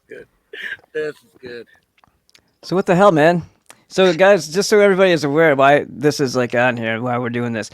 good. This is good. So what the hell, man? So guys, just so everybody is aware why this is like on here, why we're doing this.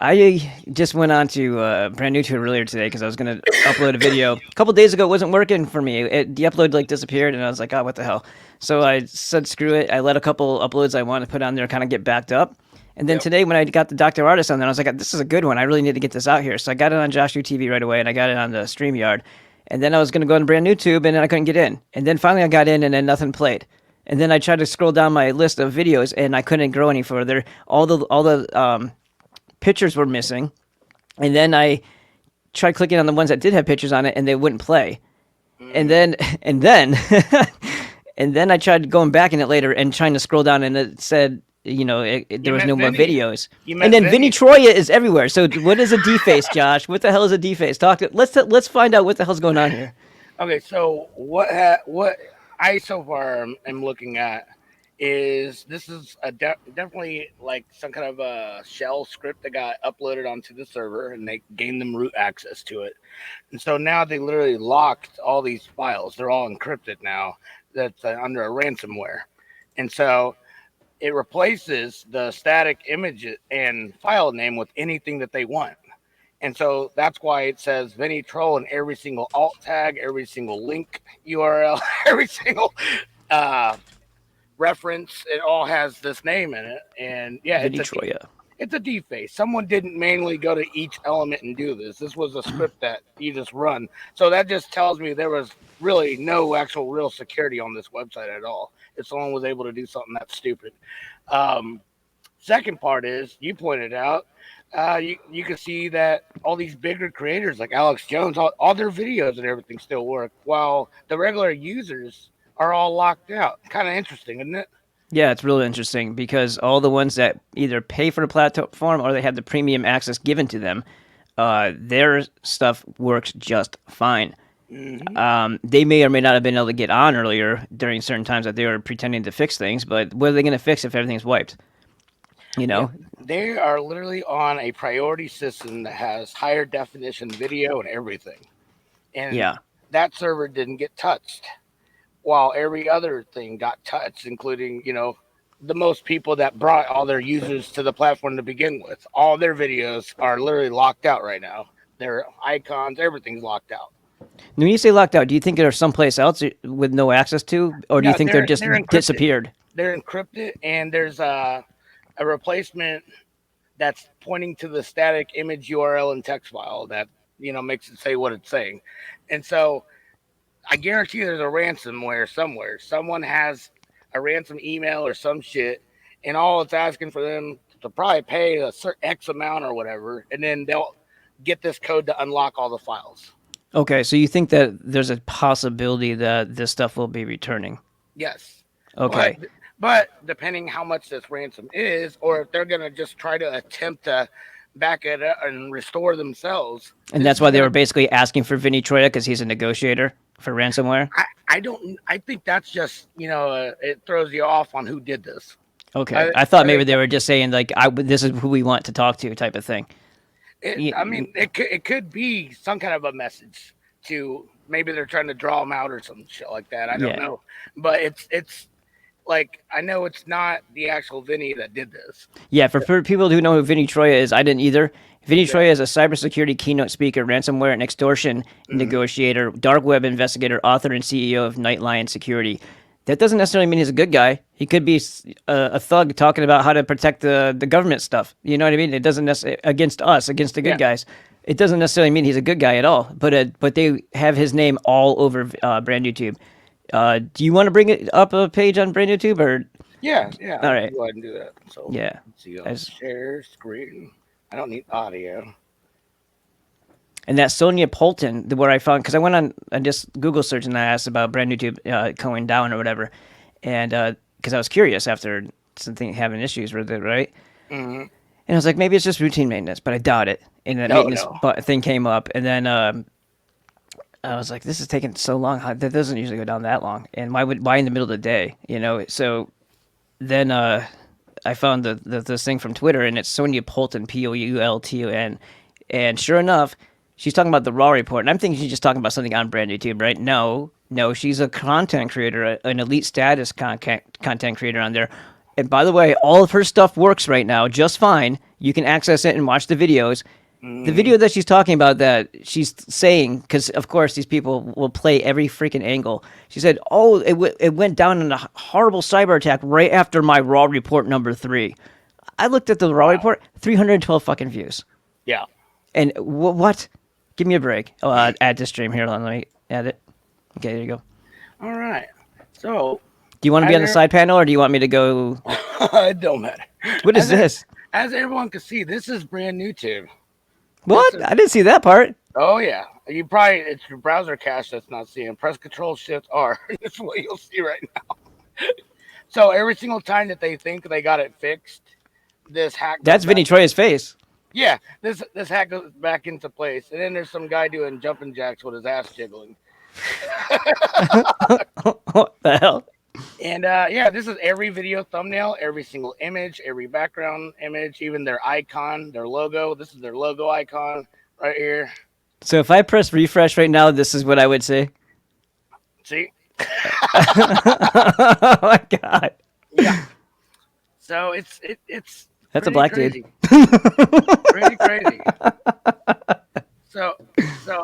I just went on to BrandNewTube earlier today because I was gonna upload a video. A couple days ago, it wasn't working for me. The upload like disappeared, and I was like, "Oh, what the hell?" So I said, "Screw it." I let a couple uploads I wanted to put on there kind of get backed up. And then Yep. today, when I got the Doctor Artist on there, I was like, "This is a good one. I really need to get this out here." So I got it on TV right away, and I got it on the StreamYard. And then I was gonna go on BrandNewTube, and then I couldn't get in. And then finally, I got in, and then nothing played. And then I tried to scroll down my list of videos, and I couldn't grow any further. All the pictures were missing, and then I tried clicking on the ones that did have pictures on it, and they wouldn't play. And Mm. then and then and then I tried going back in it later and trying to scroll down, and it said, You there was met no more Vinny. videos. You And met then Vinny Vinny. Troya is everywhere. So what is a deface, Josh? What the hell is a deface? Let's find out what the hell's going on here. Okay, so what I so far am looking at is this is definitely like some kind of a shell script that got uploaded onto the server, and they gained them root access to it. And so now they literally locked all these files. They're all encrypted now. That's under a ransomware. And so it replaces the static image and file name with anything that they want. And so that's why it says Vinny Troll in every single alt tag, every single link URL, every single uh, reference. It all has this name in it. And yeah, Vinny Troya. it's a deface. Someone didn't manually go to each element and do this. This was a script that you just run. So that just tells me there was really no actual real security on this website at all. If someone was able to do something that stupid. Um, Second part is you pointed out. You can see that all these bigger creators like Alex Jones, all their videos and everything still work, while the regular users are all locked out. Kind of interesting, isn't it? Yeah, it's really interesting because all the ones that either pay for the platform or they have the premium access given to them, their stuff works just fine. Hmm. They may or may not have been able to get on earlier during certain times that they were pretending to fix things, but what are they going to fix if everything's wiped? You Yeah, know? they are literally on a priority system that has higher definition video and everything, and Yeah. that server didn't get touched, while every other thing got touched, including the most people that brought all their users to the platform to begin with. All their videos are literally locked out right now. Their icons, everything's locked out. When you say locked out, do you think they're someplace else with no access to, or do you No, think they're just they're encrypted. disappeared? They're encrypted, and there's a replacement that's pointing to the static image URL and text file that makes it say what it's saying. And so I guarantee there's a ransomware somewhere. Someone has a ransom email or some shit, and all it's asking for them to probably pay a certain X amount or whatever, and then they'll get this code to unlock all the files. Okay, so you think that there's a possibility that this stuff will be returning? Yes, but Okay, depending how much this ransom is, or if they're gonna just try to attempt to back it up and restore themselves, and this that's is why they were gonna. basically asking for Vinny Troya because he's a negotiator for ransomware. I don't. I think that's just it throws you off on who did this. Okay, I I thought I maybe think they were just saying like, this is who we want to talk to," type of thing. I Ye- mean, it could be some kind of a message to maybe they're trying to draw them out or some shit like that. I don't Yeah, know, but it's like I know it's not the actual Vinny that did this. yeah. For people who know who Vinny Troya is, I didn't either. Vinny Yeah. Troya is a cybersecurity keynote speaker, ransomware and extortion Hmm. negotiator, dark web investigator, author, and CEO of Nightline Security. That doesn't necessarily mean he's a good guy. He could be a thug talking about how to protect the government stuff. You know what I mean? It doesn't necessarily against us, against the good Yeah. guys. It doesn't necessarily mean he's a good guy at all. But they have his name all over brand YouTube. Do you want to bring it up a page on brand YouTube or? Yeah. Yeah. All I can right, go ahead and do that. So yeah. let's see. As Share screen. I don't need audio. And that Sonia Polton, where I found, because I went on, I just Google search and I asked about brand YouTube going down or whatever, and because I was curious after something having issues with it, right? Hmm. And I was like, maybe it's just routine maintenance, but I doubt it. And that No, maintenance no. thing came up, and then I was like, this is taking so long. That doesn't usually go down that long. And why in the middle of the day, you know? So then I found this thing from Twitter, and it's Sonia Polton, Poulton, and sure enough, she's talking about the Raw report, and I'm thinking she's just talking about something on Brand YouTube, right? No, No, she's a content creator, an elite status content creator on there. And by the way, all of her stuff works right now just fine. You can access it and watch the videos. The Mm-hmm. video that she's talking about that she's saying, because of course these people will play every freaking angle. She said, "Oh, it went down in a horrible cyber attack right after my raw report number 3." I looked at the raw Wow. report, 312 fucking views. Yeah. And what? Give me a break. Oh, add to stream here. Let me add it. Okay, there you go. All right. So, Do you want to be as on the side panel, or do you want me to go? it don't matter. What is As it, this? as everyone can see, this is BrandNewTube. This What? is I didn't see that part. Oh yeah, you probably it's your browser cache that's not seeing. Press Control Shift R. That's what you'll see right now. So every single time that they think they got it fixed, this hack. That's Vinny Troya's face. Yeah, this hack goes back into place, and then there's some guy doing jumping jacks with his ass jiggling. What the hell? And yeah, this is every video thumbnail, every single image, every background image, even their icon, their logo. This is their logo icon right here. So if I press refresh right now, this is what I would say. See? Oh my god. Yeah. So it's That's a pretty black crazy. dude. Pretty crazy. So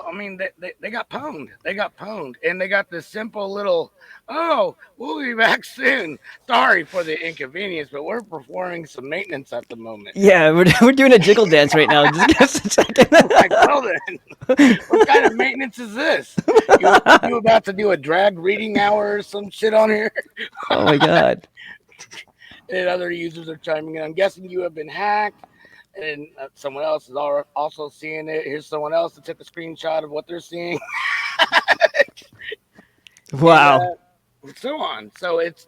I mean they got pwned. They got pwned. And they got this simple little, oh, we'll be back soon. Sorry for the inconvenience, but we're performing some maintenance at the moment. Yeah, we're doing a jiggle dance right now. Just give us a second. Like, well then, what kind of maintenance is this? You about to do a drag reading hour or some shit on here? Oh my god. And other users are chiming in. I'm guessing you have been hacked. And someone else is also seeing it. Here's someone else that took a screenshot of what they're seeing. Wow. And so on. So it's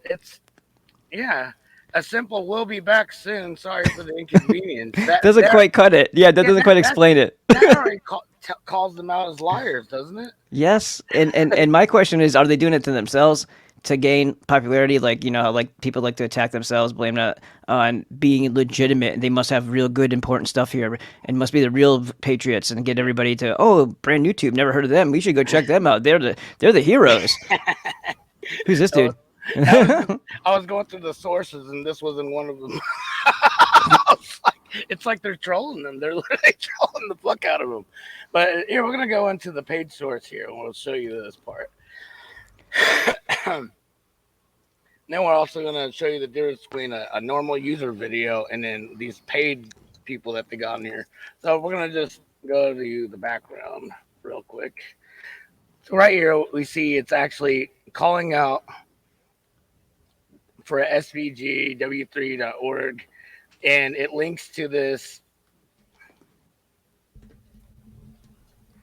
yeah, a simple "we'll be back soon." Sorry for the inconvenience. Doesn't quite cut it. Yeah, that doesn't quite explain it. That already calls them out as liars, doesn't it? Yes, and my question is, are they doing it to themselves to gain popularity? Like, you know, how, like, people like to attack themselves, blame it on being legitimate, and they must have real good, important stuff here, and must be the real patriots, and get everybody to, oh, BrandNewTube, never heard of them. We should go check them out. They're the heroes. Who's this dude? I was going through the sources, and this wasn't one of them. It's like they're trolling them. They're literally trolling the fuck out of them. But here, we're gonna go into the page source here, and we'll show you this part. Then we're also gonna show you the difference between a normal user video and then these paid people that they got in here. So we're gonna just go to the background real quick. So right here we see it's actually calling out for svgw3.org, and it links to this.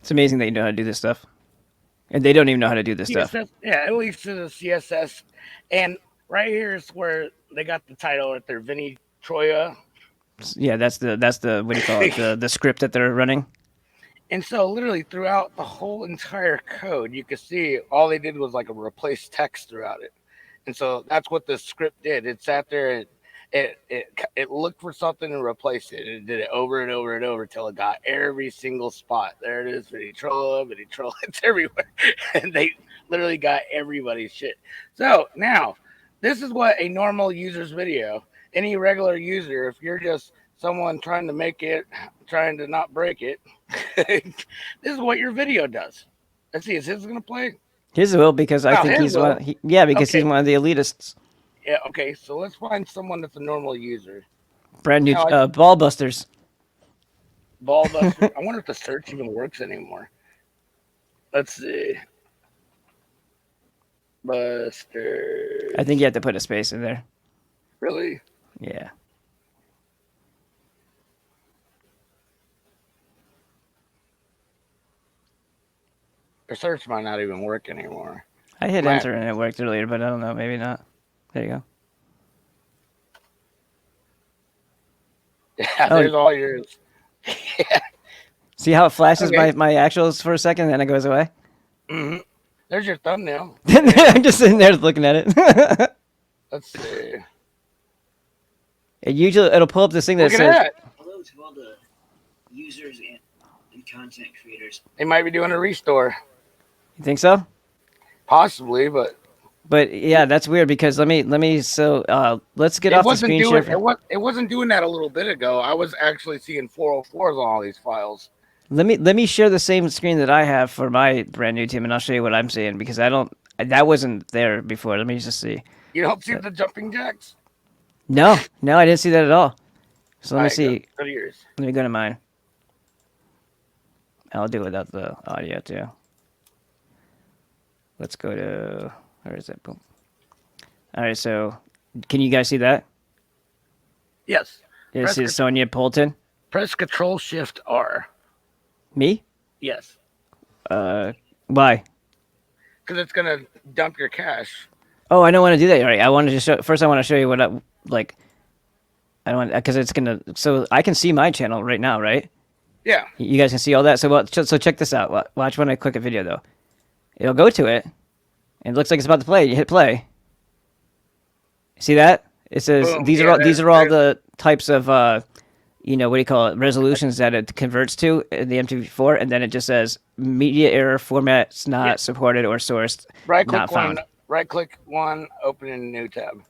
It's amazing that you know how to do this stuff. And they don't even know how to do this stuff. Yeah, it links to the CSS. And right here is where they got the title right there, Vinny Troya. Yeah, that's the what do you call it? The script that they're running. And so literally throughout the whole entire code, you could see all they did was like a replace text throughout it. And so that's what the script did. It sat there and it looked for something and replaced it. It did it over and over and over until it got every single spot. There it is, Vinny Troll, it's everywhere. And they literally got everybody's shit. So now, this is what a normal user's video, any regular user, if you're just someone trying to make it, trying to not break it, this is what your video does. Let's see, is his going to play? His will, because I think he's one. Because he's one of the elitists. Yeah, okay, so let's find someone that's a normal user. Brand new Ball Busters. Ball Busters. I wonder if the search even works anymore. Let's see. Busters. I think you have to put a space in there. Really? Yeah. The search might not even work anymore. I hit enter and it worked earlier, but I don't know. Maybe not. There you go. Yeah, there's all yours. Yeah. See how it flashes my actuals for a second and then it goes away? Mm-hmm. There's your thumbnail. I'm just sitting there looking at it. Let's see. It'll pull up this thing that says... Hello to all the users and content creators. They might be doing a restore. You think so? Possibly, but But yeah, that's weird because let's get it off the wasn't screen doing share. it wasn't doing that a little bit ago. I was actually seeing 404s on all these files. Let me share the same screen that I have for my brand new team, and I'll show you what I'm seeing because that wasn't there before. Let me just see. You don't see the jumping jacks? No, I didn't see that at all. So let me All right, see. go to yours. Let me go to mine. I'll do it without the audio too. Let's go to where is it? Boom. All right, so can you guys see that? Yes. You see Sonia Polton? Press Control Shift R. Me? Yes. Why? Because it's gonna dump your cache. Oh, I don't want to do that. All right, I wanted to show. First, I want to show you what I like. I don't want because it's gonna. So I can see my channel right now, right? Yeah. You guys can see all that. So check this out. Watch when I click a video though. It'll go to it, and it looks like it's about to play. You hit play. See that? It says Boom. these are all the types of what do you call it? Resolutions that it converts to in the MTV4, and then it just says media error, formats not supported or sourced, not found. Right click one, open in a new tab.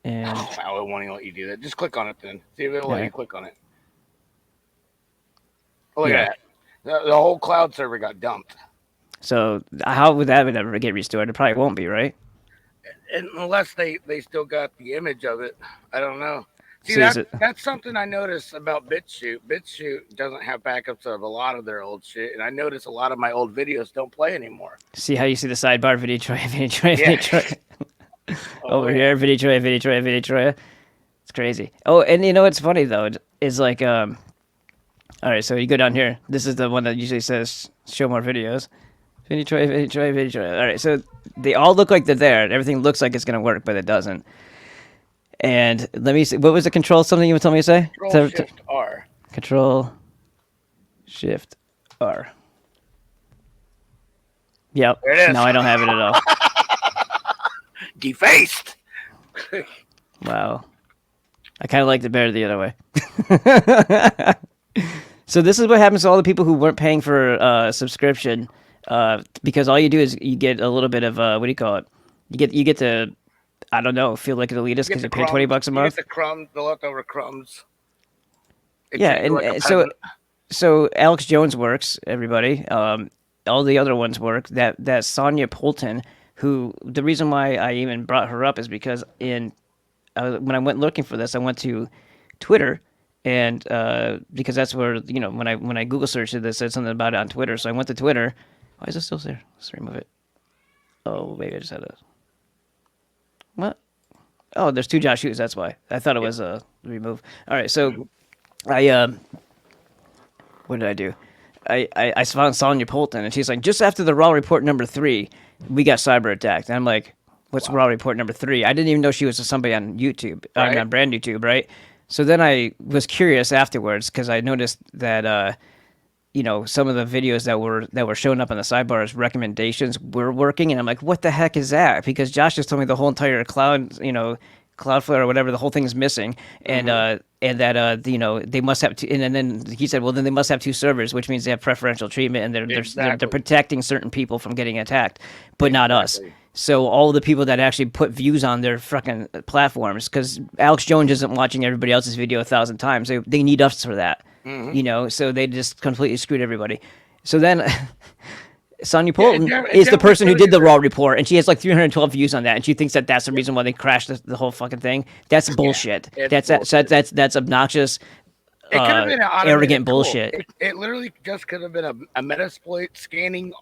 And Wow, it won't even let you do that. Just click on it then. See if it'll let you click on it. Look at that. The whole cloud server got dumped. So how would that ever get restored? It probably won't be, right? Unless they still got the image of it. I don't know. See, So that's something I noticed about BitChute. BitChute doesn't have backups of a lot of their old shit, and I notice a lot of my old videos don't play anymore. See how you see the sidebar video Troy. Over here, video Troy. It's crazy. Oh, and you know what's funny though is like all right, so you go down here. This is the one that usually says show more videos. Video Troy. All right, so they all look like they're there. And everything looks like it's gonna work, but it doesn't. And let me see. What was the control? Something you would tell me to say? Control Shift R. Control Shift R. Yep. There it is. No, I don't have it at all. Defaced. Wow. I kind of liked it better the other way. So this is what happens to all the people who weren't paying for subscription, because all you do is you get a little bit of what do you call it? You get to, I don't know, feel like an elitist because you pay $20 a month. You get the crumbs, the leftover crumbs. And so Alex Jones works. Everybody, all the other ones work. That Sonia Polton, who the reason why I even brought her up is because when I went looking for this, I went to Twitter. And because that's where when I Google searched it said something about it on Twitter, so I went to Twitter. Why is it still there? Let's remove it. Oh, maybe I just had a what? Oh, there's two Josh Hughes. That's why I thought it was a remove. All right, so I what did I do? I found Sonia Polton, and she's like, just after the Raw Report number 3, we got cyber attacked. And I'm like, what's Raw Report number 3? I didn't even know she was somebody on YouTube, on BrandNewTube, right? So then I was curious afterwards because I noticed that some of the videos that were showing up on the sidebar as recommendations were working, and I'm like, what the heck is that? Because Josh just told me the whole entire Cloudflare or whatever, the whole thing is missing, and that they must have two, and then he said, well, then they must have 2 servers, which means they have preferential treatment, and they're protecting certain people from getting attacked, but not us. So all the people that actually put views on their fucking platforms, because Alex Jones isn't watching everybody else's video 1,000 times. They need us for that, so they just completely screwed everybody. So then Sonia Polton is the person who did the Raw Report, and she has like 312 views on that, and she thinks that that's the reason why they crashed the whole fucking thing. That's bullshit. That's obnoxious. It could have been an arrogant bullshit. It literally just could have been a Metasploit scanning,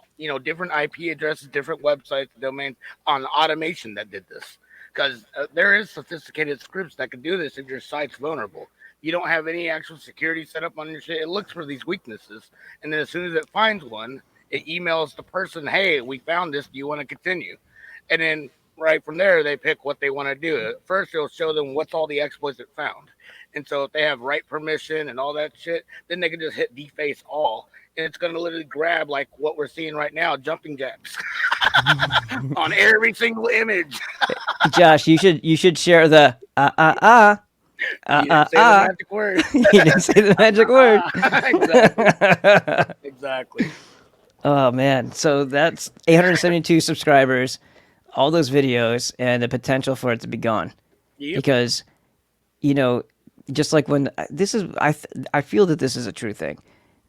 different IP addresses, different websites, domains on automation that did this. Because there is sophisticated scripts that can do this if your site's vulnerable. You don't have any actual security set up on your shit. It looks for these weaknesses, and then as soon as it finds one, it emails the person, "Hey, we found this. Do you want to continue?" And then right from there, they pick what they want to do. First, it'll show them what's all the exploits it found. And so if they have write permission and all that shit, then they can just hit deface all. And it's going to literally grab like what we're seeing right now, jumping jacks on every single image. Josh, you should share the You didn't say the magic word. You didn't say the magic word. Exactly. Oh man, so that's 872 subscribers, all those videos, and the potential for it to be gone. Yep. Because you know, just like when this is, I feel that this is a true thing,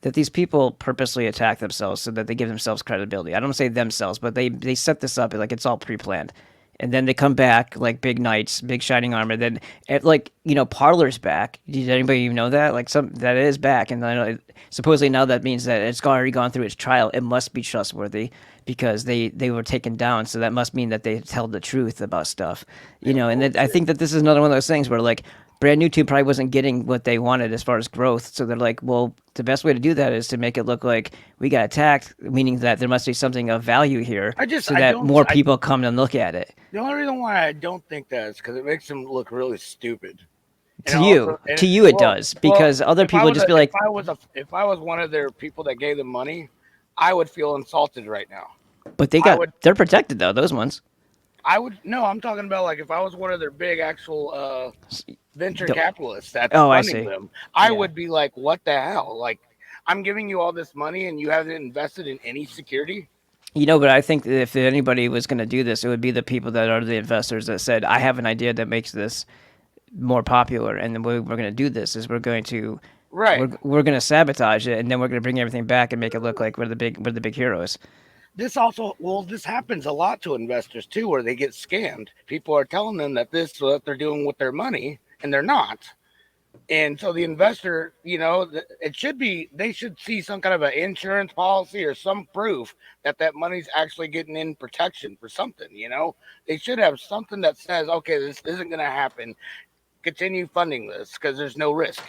that these people purposely attack themselves so that they give themselves credibility. I don't say themselves, but they set this up like it's all pre-planned, and then they come back like big knights, big shining armor. Then like Parlor's back. Did anybody even know that? Like some that is back, and then supposedly now that means that it's already gone through its trial. It must be trustworthy because they were taken down. So that must mean that they tell the truth about stuff, And then I think that this is another one of those things where like BrandNewTube probably wasn't getting what they wanted as far as growth. So they're like, well, the best way to do that is to make it look like we got attacked, meaning that there must be something of value here so that more people come and look at it. The only reason why I don't think that is because it makes them look really stupid. To you, it does, because other people just be like, if I was one of their people that gave them money, I would feel insulted right now. But they're protected though, those ones. I'm talking about like if I was one of their big actual venture capitalists that's funding them, I would be like, what the hell? Like, I'm giving you all this money and you haven't invested in any security. But I think that if anybody was going to do this, it would be the people that are the investors that said, I have an idea that makes this more popular, and the way we're going to do this is we're going to sabotage it, and then we're going to bring everything back and make it look like we're the big heroes. This happens a lot to investors too, where they get scammed. People are telling them that this is what they're doing with their money, and they're not. And so the investor, they should see some kind of an insurance policy or some proof that money's actually getting in protection for something. They should have something that says, okay, this isn't going to happen. Continue funding this because there's no risk.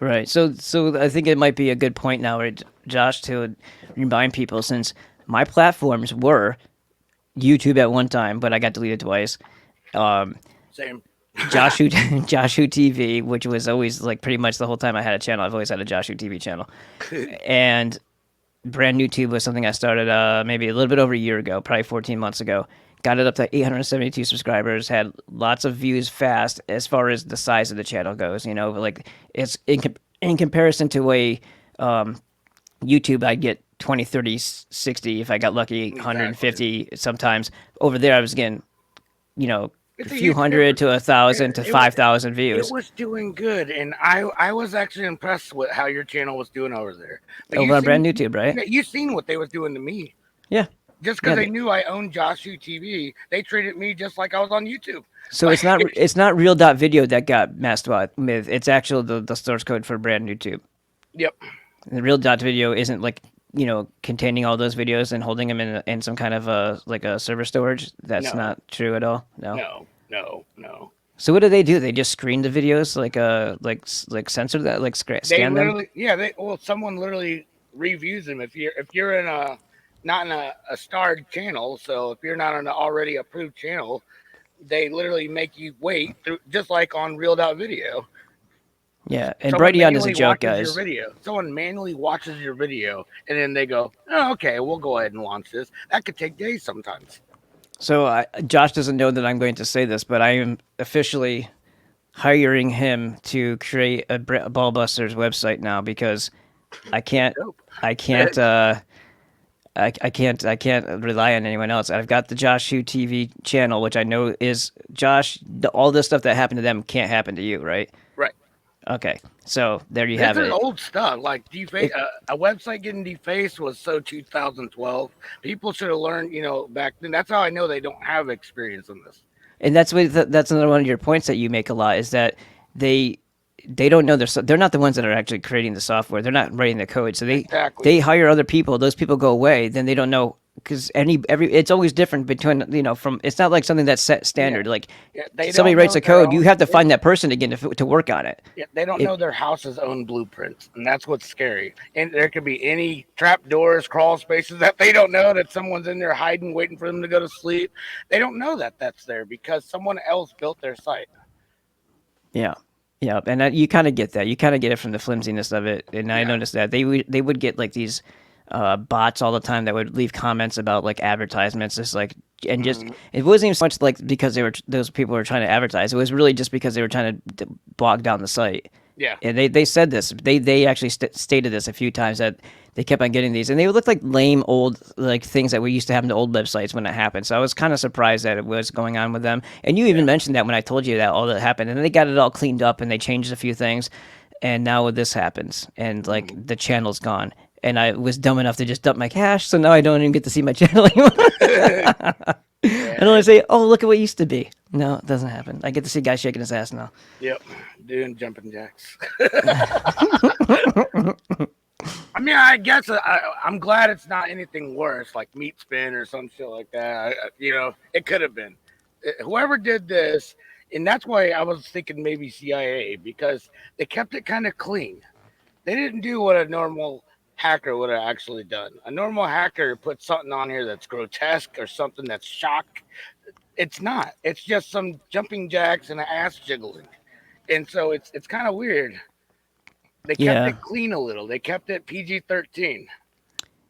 Right. So I think it might be a good point now, Josh, to remind people, since my platforms were YouTube at one time, but I got deleted twice. Same. Joshu TV, which was always like pretty much the whole time I had a channel. I've always had a Joshu TV channel. And BrandNewTube was something I started maybe a little bit over a year ago, probably 14 months ago. Got it up to 872 subscribers, had lots of views fast as far as the size of the channel goes. Like it's in comparison to a YouTube, I'd get 20, 30, 60 if I got lucky, 150 sometimes. Over there, I was getting, a few hundred to 1,000 to 5,000 views. It was doing good, and I was actually impressed with how your channel was doing over there. Over on BrandNewTube, right? You seen what they was doing to me. Yeah. Just because they knew I owned Joshu TV, they treated me just like I was on YouTube. So it's not real.video that got messed with. It's actually the source code for BrandNewTube. Yep. The real.video isn't like containing all those videos and holding them in some kind of a server storage. That's not true at all. No. So what do? They just screen the videos, like censor that, like scan them. Yeah, someone literally reviews them. If you're in not in a starred channel, so if you're not on an already approved channel, they literally make you wait through, just like on real.video. Yeah, and Brighteon is a joke, guys. Someone manually watches your video, and then they go, "Oh, okay, we'll go ahead and launch this." That could take days sometimes. So Josh doesn't know that I'm going to say this, but I am officially hiring him to create a Ballbusters website now because I can't rely on anyone else. I've got the Joshu TV channel, which I know is Josh. All this stuff that happened to them can't happen to you, right? Right. Okay, so there you have it. This is old stuff. Like a website getting defaced was so 2012. People should have learned, back then. That's how I know they don't have experience in this. And that's another one of your points that you make a lot, is that they don't know they're not the ones that are actually creating the software. They're not writing the code. So they hire other people. Those people go away. Then they don't know, because it's always different between, from, it's not like something that's set standard. Somebody writes a code, you have to find that person again to work on it. Yeah, they don't know their house's own blueprints, and that's what's scary. And there could be any trap doors, crawl spaces that they don't know, that someone's in there hiding, waiting for them to go to sleep. They don't know that that's there because someone else built their site. Yeah. Yeah, and you kind of get that. You kind of get it from the flimsiness of it. And I noticed that they would get like these bots all the time that would leave comments about like advertisements, just like, and just it wasn't even so much like because those people were trying to advertise. It was really just because they were trying to bog down the site. Yeah. And they said this. They actually stated this a few times that they kept on getting these, and they would look like lame old like things that we used to have in the old websites when it happened. So I was kind of surprised that it was going on with them. And you even Yeah. mentioned that when I told you that all that happened, and then they got it all cleaned up and they changed a few things, and now this happens, and like Mhm. the channel's gone. And I was dumb enough to just dump my cash, so now I don't even get to see my channel anymore. I don't Yeah. want to say, "Oh, look at what used to be." No, it doesn't happen. I get to see a guy shaking his ass now. Yep. Doing jumping jacks. I mean, I guess I'm glad it's not anything worse, like meat spin or some shit like that. It could have been. Whoever did this, and that's why I was thinking maybe CIA, because they kept it kind of clean. They didn't do what a normal hacker would have actually done. A normal hacker put something on here that's grotesque or something that's shock. It's not. It's just some jumping jacks and ass jiggling, and so it's kind of weird. They kept Yeah. it clean a little. They kept it PG-13.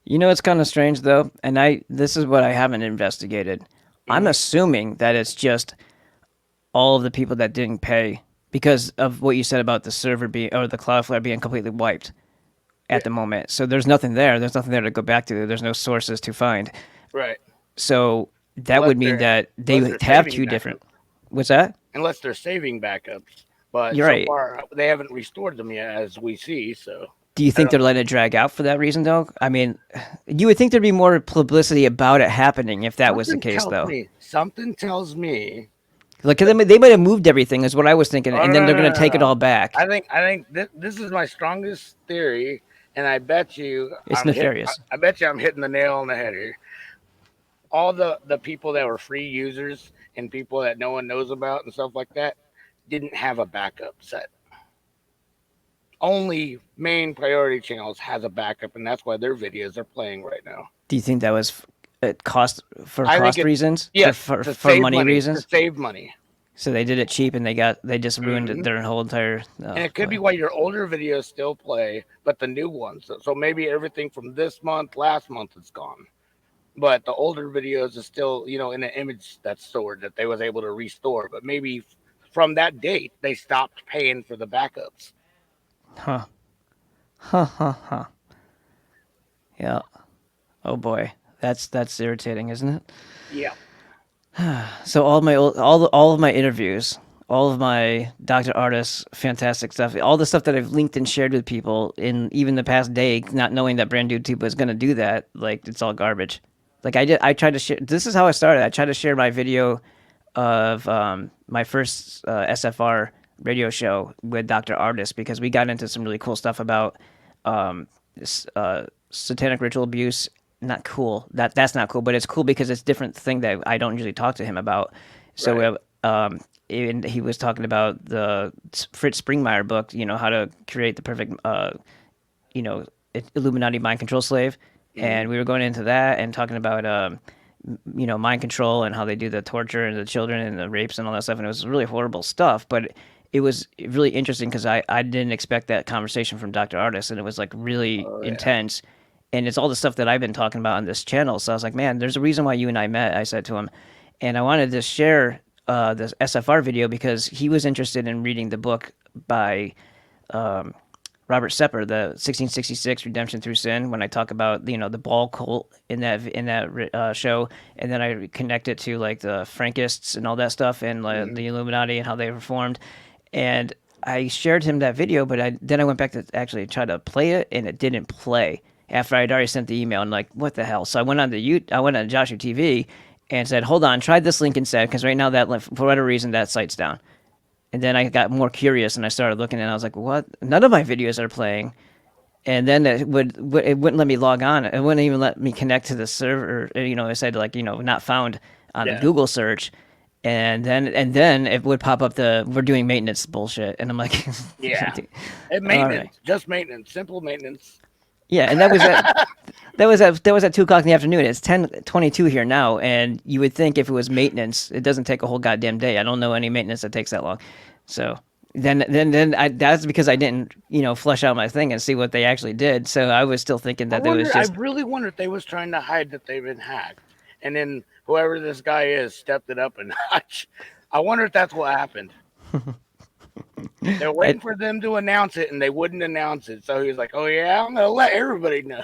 You know, it's kind of strange though, and this is what I haven't investigated. I'm Mm-hmm. assuming that it's just all of the people that didn't pay because of what you said about the server being or the Cloudflare being completely wiped Yeah, at the moment. So there's nothing there. There's nothing there to go back to. There's no sources to find. right. So that Unless would mean they're that unless they they're have saving two different. backups. What's that? Unless they're saving backups. But You're so right. far they haven't restored them yet, as we see. So Do you I think don't they're know. letting it drag out for that reason, though? I mean, you would think there'd be more publicity about it happening if that was the case, though. Something tells me Like, 'cause that. they might have moved everything, is what I was thinking, Oh and no then no they're no going to no take it no! all back. I think this is my strongest theory, and I bet you It's nefarious. I bet you I'm hitting the nail on the head here. All the people that were free users and people that no one knows about and stuff like that didn't have a backup set. Only main priority channels has a backup, and that's why their videos are playing right now. Do you think that was I think cost it reasons, yes to for save money money reasons? So they did it cheap, and they just ruined hmm their whole entire. and Oh it could be boy. why your older videos still play, but the new ones. So maybe everything from this month, last month is gone, but the older videos is still in an image that's stored that they was able to restore. But maybe from that date they stopped paying for the backups. Huh. Huh. Huh. Huh. Yeah. Oh boy. That's irritating, isn't it? Yeah. So all of my interviews, all of my Dr. Artist fantastic stuff, all the stuff that I've linked and shared with people in even the past day, not knowing that BrandNewTube was going to do that, like it's all garbage. Like I tried to share. This is how I started. I tried to share my video of my first SFR radio show with Dr. Artist because we got into some really cool stuff about satanic ritual abuse. Not cool. That's not cool, but it's cool because it's a different thing that I don't usually talk to him about. So we Right. have, and he was talking about the Fritz Springmeier book. You know how to create the perfect, you know, Illuminati mind control slave, hmm and we were going into that and talking about, mind control and how they do the torture and the children and the rapes and all that stuff. And it was really horrible stuff, but it was really interesting because I didn't expect that conversation from Dr. Artist, and it was like really Oh yeah. intense and it's all the stuff that I've been talking about on this channel. So I was like, man, there's a reason why you and I met. I said to him, and I wanted to share this SFR video because he was interested in reading the book by Robert Sepper, the 1666 Redemption Through Sin. When I talk about the Baal cult in that show, and then I connect it to like the Frankists and all that stuff, and hmm the Illuminati and how they were formed, and I shared him that video, but then I went back to actually try to play it, and it didn't play after I'd already sent the email. And like, what the hell? So I went on Joshua TV and said, hold on, try this link instead, because right now for whatever reason that site's down. And then I got more curious and I started looking and I was like, what? None of my videos are playing. And then it wouldn't let me log on. It wouldn't even let me connect to the server. It said like not found on the Yeah. Google search. And then it would pop up the we're doing maintenance bullshit, and I'm like, Yeah. And all right, maintenance, just maintenance, simple maintenance. yeah. And that was at 2 o'clock in the afternoon. It's 10:22 here now, and you would think if it was maintenance, it doesn't take a whole goddamn day. I don't know any maintenance that takes that long. So that's because I didn't flesh out my thing and see what they actually did. So I was still thinking that there was I just really wonder if they was trying to hide that they've been hacked, and then whoever this guy is stepped it up a notch. I wonder if that's what happened. They're waiting for them to announce it, and they wouldn't announce it. So he was like, "Oh yeah, I'm gonna let everybody know."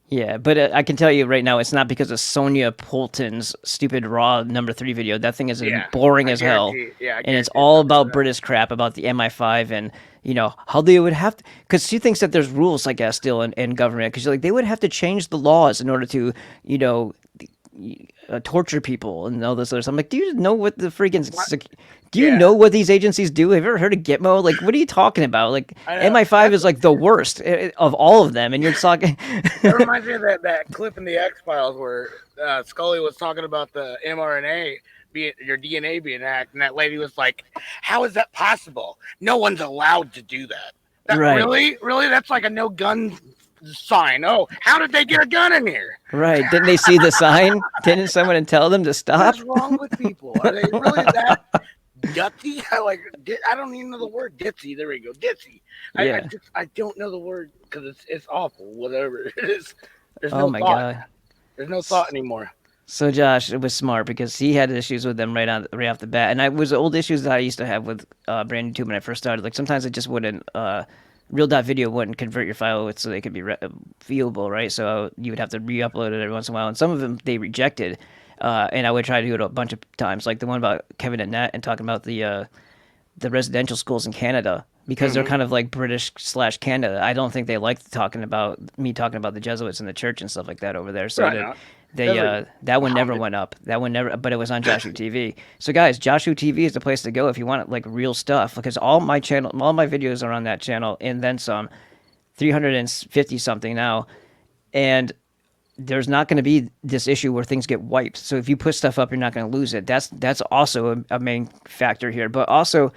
Yeah, but I can tell you right now, it's not because of Sonia Poulton's stupid Raw #3 video. That thing is Yeah, boring I as hell, guarantee. Yeah, I and it's guarantee it's all not because of about that. British crap about the MI5 and how they would have to. Because she thinks that there's rules, I guess, still in government. Because like they would have to change the laws in order to you know torture people and all this other stuff. I'm like, do you know what the freaking do you Yeah, know what these agencies do? Have you ever heard of Gitmo? Like, what are you talking about? Like, I know. MI5 is like the worst of all of them, and you're talking. That reminds me of that clip in the X Files where Scully was talking about the mRNA being your DNA being hacked, and that lady was like, "How is that possible? No one's allowed to do that." That Right. really, that's like a no gun sign. Oh, how did they get a gun in here? Right. Didn't they see the sign? Didn't someone tell them to What stop? is wrong with people? Are they really that gutsy? I don't even know the word ditzy. There we go, ditzy. Yeah. I don't know the word because it's awful. Whatever it is, there's Oh no my thought. god. There's no thought anymore. So Josh, it was smart because he had issues with them right off the bat, and I was old issues that I used to have with BrandNewTube when I first started. Like sometimes it just wouldn't. Real.video wouldn't convert your file so they could be viewable, right? So you would have to re-upload it every once in a while, and some of them they rejected, and I would try to do it a bunch of times, like the one about Kevin and Nat and talking about the residential schools in Canada because they're kind of like British/Canada. I don't think they like talking about the Jesuits and the church and stuff like that over there. So Right now, that one never Muhammad. went up. That one never, but it was on Joshua TV. So guys, Joshua TV is the place to go if you want like real stuff because all my videos are on that channel and then some, 350 something now, and there's not going to be this issue where things get wiped. So if you put stuff up, you're not going to lose it. That's also a main factor here. But also,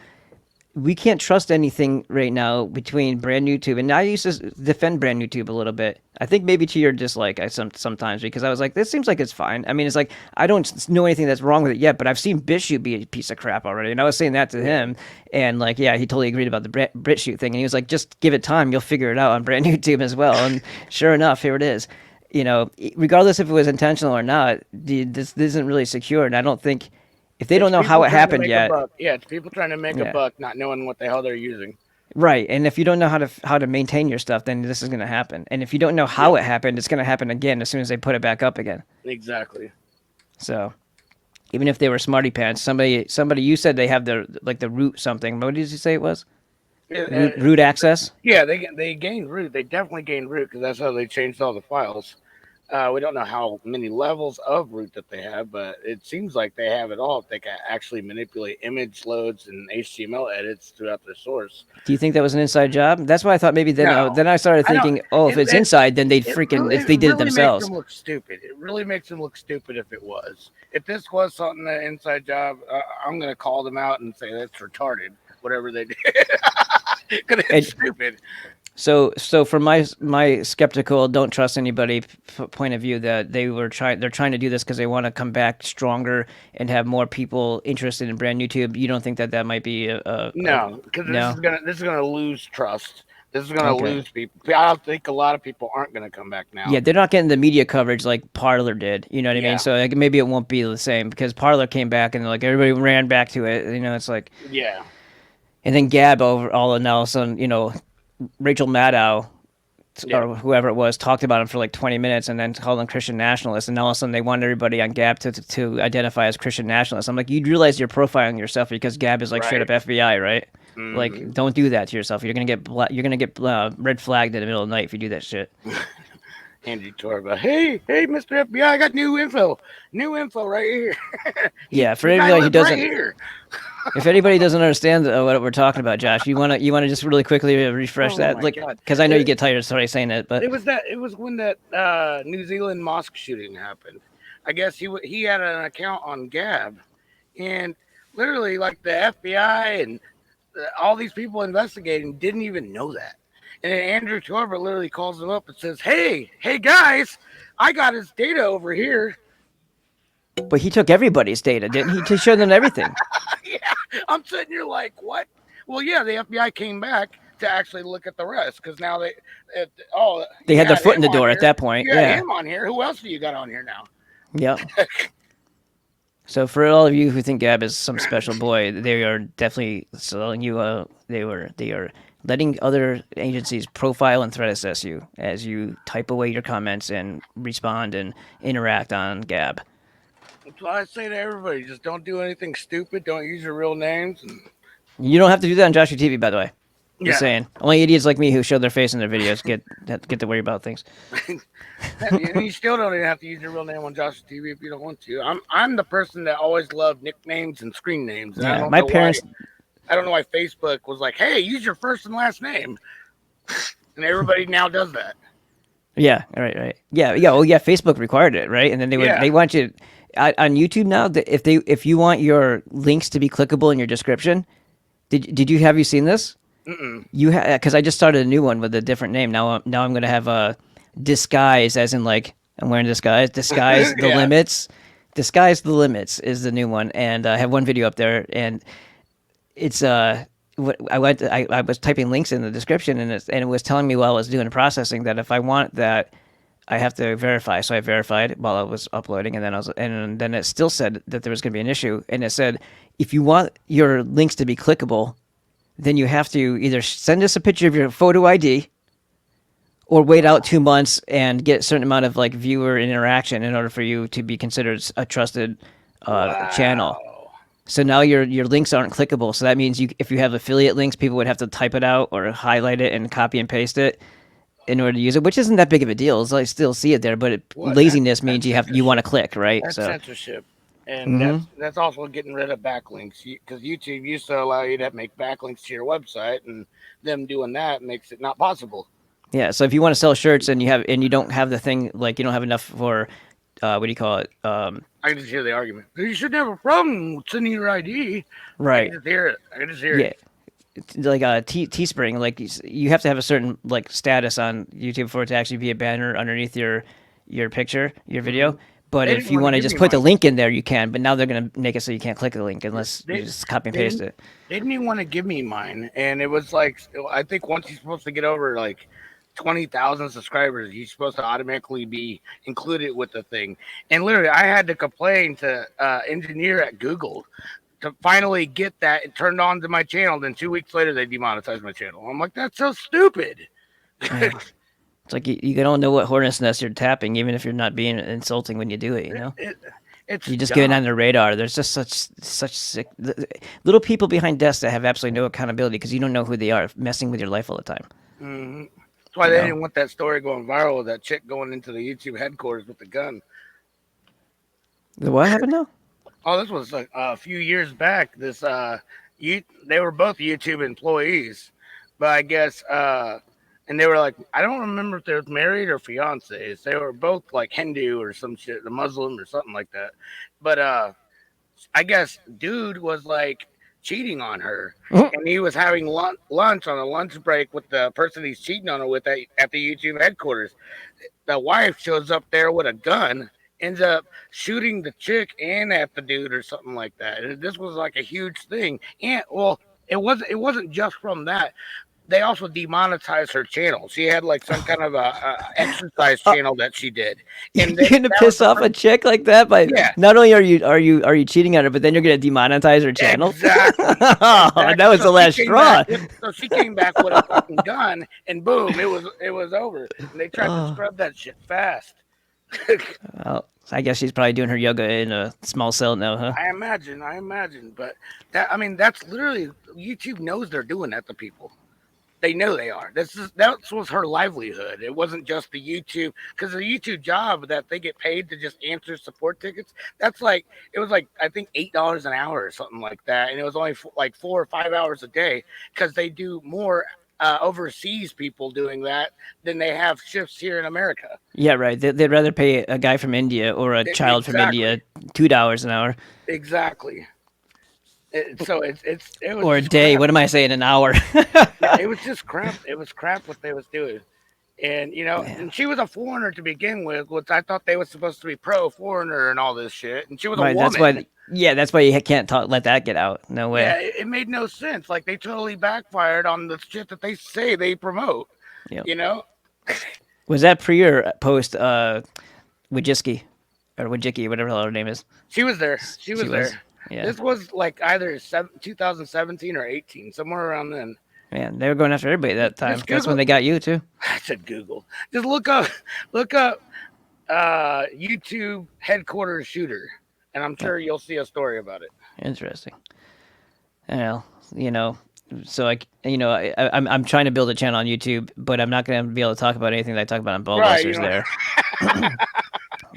we can't trust anything right now between BrandNewTube and I used to defend BrandNewTube a little bit. I think maybe to your dislike, sometimes because I was like, this seems like it's fine. I mean, it's like I don't know anything that's wrong with it yet, but I've seen BitChute be a piece of crap already, and I was saying that to him, and like, yeah, he totally agreed about the BitChute thing, and he was like, just give it time, you'll figure it out on BrandNewTube as well, and sure enough, here it is. Regardless if it was intentional or not, this isn't really secure, and I don't think if they don't know how it happened yet. Yeah, it's people trying to make a Yeah. buck, not knowing what the hell they're using. Right, and if you don't know how to maintain your stuff, then this is going to happen. And if you don't know how it happened, it's going to happen again as soon as they put it back up again. Exactly. So, even if they were smarty pants, somebody you said they have the root something. What did you say it was? Root access? Yeah, they gained root. They definitely gained root because that's how they changed all the files. We don't know how many levels of root that they have, but it seems like they have it all. If they can actually manipulate image loads and HTML edits throughout their source. Do you think that was an inside job? That's why I thought maybe then. No. Then I started thinking, if it's inside, then they'd freaking if they did it themselves. Makes them look stupid. It really makes them look stupid if it was. If this was something that inside job, I'm gonna call them out and say that's retarded. Whatever they did, because it's stupid. So from my skeptical, don't trust anybody point of view, that they're trying to do this because they want to come back stronger and have more people interested in BrandNewTube. You don't think that might be no? Because this is gonna lose trust. This is gonna Okay. lose people. I think a lot of people aren't gonna come back now. Yeah, they're not getting the media coverage like Parler did. You know what I Yeah. mean? So like, maybe it won't be the same because Parler came back and like everybody ran back to it. It's like Yeah. and then Gab over all and all of a sudden, Rachel Maddow or whoever it was talked about him for like 20 minutes and then called them Christian nationalists, and all of a sudden they wanted everybody on Gab to identify as Christian nationalists. I'm like, you realize you're profiling yourself because Gab is like straight up FBI, right? Mm-hmm. Like, don't do that to yourself. You're gonna get red flagged in the middle of the night if you do that shit. Andy Torba, hey, Mr. FBI, I got new info right here. Yeah, for anybody who doesn't, right here. if anybody doesn't understand what we're talking about, Josh, you wanna just really quickly refresh that, like, because I know you get tired of saying it, but it was when that New Zealand mosque shooting happened. I guess he had an account on Gab, and literally like the FBI and all these people investigating didn't even know that. And then Andrew Torba literally calls him up and says, hey guys, I got his data over here. But he took everybody's data, didn't he? To show them everything. Yeah, I'm sitting here like, what? Well, yeah, the FBI came back to actually look at the rest because now they had their foot in the door at that point. You got him on here. Who else do you got on here now? Yeah. So for all of you who think Gab is some special boy, they are definitely selling you. They are letting other agencies profile and threat assess you as you type away your comments and respond and interact on Gab. That's why I say to everybody, just don't do anything stupid. Don't use your real names. And You don't have to do that on Joshua TV, by the way. Just yeah, saying. Only idiots like me who show their face in their videos get to worry about things. and you still don't even have to use your real name on Joshua TV if you don't want to. I'm the person that always loved nicknames and screen names, and Yeah, my parents. I don't know why Facebook was like, "Hey, use your first and last name," and everybody now does that. Yeah, right. Yeah. Oh, yeah. Facebook required it, right? And then they want you on YouTube now. If you want your links to be clickable in your description, have you seen this? Mm-mm. Because I just started a new one with a different name. Now I'm gonna have a disguise, as in like I'm wearing disguise. Disguise the Yeah. limits. Disguise the limits is the new one, and I have one video up there, and it's I was typing links in the description, and it was telling me while I was doing the processing that if I want that, I have to verify. So I verified while I was uploading, and then it still said that there was going to be an issue, and it said if you want your links to be clickable, then you have to either send us a picture of your photo ID, or wait out 2 months and get a certain amount of like viewer interaction in order for you to be considered a trusted channel. So now your links aren't clickable. So that means if you have affiliate links, people would have to type it out or highlight it and copy and paste it in order to use it, which isn't that big of a deal. So I still see it there, but laziness means you want to click, right? That's so censorship, and that's also getting rid of backlinks because YouTube used to allow you to make backlinks to your website, and them doing that makes it not possible. Yeah, so if you want to sell shirts and you don't have the thing, like you don't have enough for what do you call it? I can just hear the argument. You shouldn't have a problem sending your ID. Right. I can just hear it. It's like a Teespring, like you have to have a certain like status on YouTube for it to actually be a banner underneath your picture, your video. But if you want to just put the link in there, you can. But now they're going to make it so you can't click the link unless you just copy and paste it. They didn't even want to give me mine, and it was like I think once you're supposed to get over like 20,000 subscribers, you're supposed to automatically be included with the thing. And literally, I had to complain to engineer at Google to finally get that turned on to my channel. Then 2 weeks later, they demonetized my channel. I'm like, that's so stupid. Yeah. It's like you don't know what hornet's nest you're tapping, even if you're not being insulting when you do it. You know, you just get it on the radar. There's just such sick little people behind desks that have absolutely no accountability because you don't know who they are, messing with your life all the time. Mm-hmm. That's why they didn't want that story going viral with that chick going into the YouTube headquarters with the gun. What happened now? Oh, this was like a few years back. They were both YouTube employees, but I guess, and they were like, I don't remember if they were married or fiancés. They were both like Hindu or some shit, a Muslim or something like that. But I guess dude was like cheating on her, and he was having lunch on a lunch break with the person he's cheating on her with at the YouTube headquarters. The wife shows up there with a gun, ends up shooting the chick and at the dude or something like that. And this was like a huge thing. And well, it wasn't just from that. They also demonetized her channel. She had like some kind of a exercise channel that she did. And you're gonna piss off a chick like that by not only are you cheating on her, but then you're gonna demonetize her channel. Exactly. That was the last straw. So she came back with a fucking gun, and boom, it was over. And they tried to scrub that shit fast. Well, I guess she's probably doing her yoga in a small cell now, huh? I imagine, but that's literally YouTube knows they're doing that to people. They know they are. That was her livelihood. It wasn't just the YouTube, because the YouTube job that they get paid to just answer support tickets. It was like I think $8 an hour or something like that, and it was only like 4 or 5 hours a day because they do more overseas people doing that than they have shifts here in America. Yeah, right. They'd rather pay a guy from India or a child from India $2 an hour. Exactly. It was or a day. Crap. What am I saying? An hour. It was just crap. It was crap what they was doing, and and she was a foreigner to begin with, which I thought they were supposed to be pro foreigner and all this shit, and she was a woman. That's why you can't let that get out. No way. Yeah, it made no sense. Like they totally backfired on the shit that they say they promote. Yep. Was that pre or post Wojcicki? or Wajiki, whatever the hell her name is. She was there. She She was was. there. Yeah. This was like either 2017 or 18, somewhere around then. Man, they were going after everybody that time. Just That's when Google. they got you too. I said Google. Just look up YouTube headquarters shooter, and I'm sure you'll see a story about it. Interesting. Well, so I'm trying to build a channel on YouTube, but I'm not going to be able to talk about anything that I talk about on Ball Right, Busters there.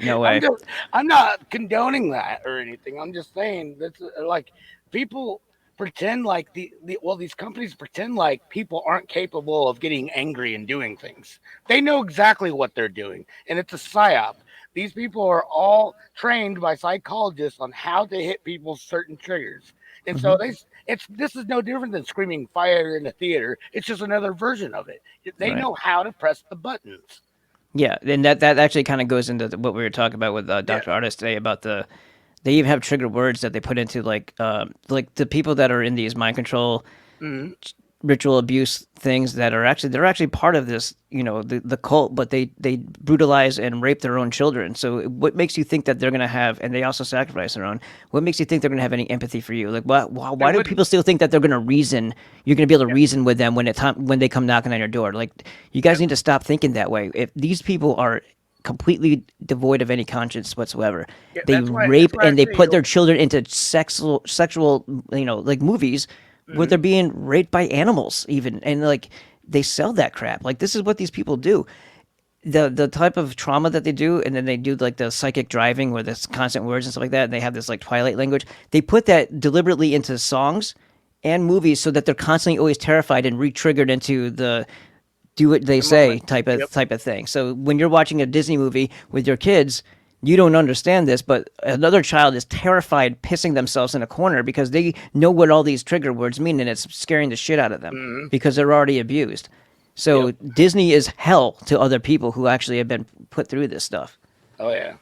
No I'm way. just, I'm not condoning that or anything. I'm just saying that's like people pretend like these companies pretend like people aren't capable of getting angry and doing things. They know exactly what they're doing, and it's a psyop. These people are all trained by psychologists on how to hit people's certain triggers, and so this is no different than screaming fire in a theater. It's just another version of it. They Right. know how to press the buttons. Yeah, and that actually kind of goes into what we were talking about with Yeah. Dr. Artist today about they even have trigger words that they put into like the people that are in these mind control Mhm. ritual abuse things that are actually they're actually part of this the cult, but they brutalize and rape their own children. So what makes you think that they're going to have, and they also sacrifice their own, what makes you think they're going to have any empathy for you? Like why do people still think that they're going to reason, you're going to be able to reason with them when they come knocking on your door? Like, you guys need to stop thinking that way. If these people are completely devoid of any conscience whatsoever, Yeah, they that's why. rape That's why I and they say put their children into sexual like movies where they're being raped by animals even, and like they sell that crap. Like, this is what these people do. The type of trauma that they do, and then they do like the psychic driving where there's constant words and stuff like that, and they have this like Twilight language. They put that deliberately into songs and movies so that they're constantly always terrified and re-triggered into the do what they say type of thing. So when you're watching a Disney movie with your kids, you don't understand this, but another child is terrified, pissing themselves in a corner because they know what all these trigger words mean, and it's scaring the shit out of them because they're already abused. So Disney is hell to other people who actually have been put through this stuff. Oh yeah,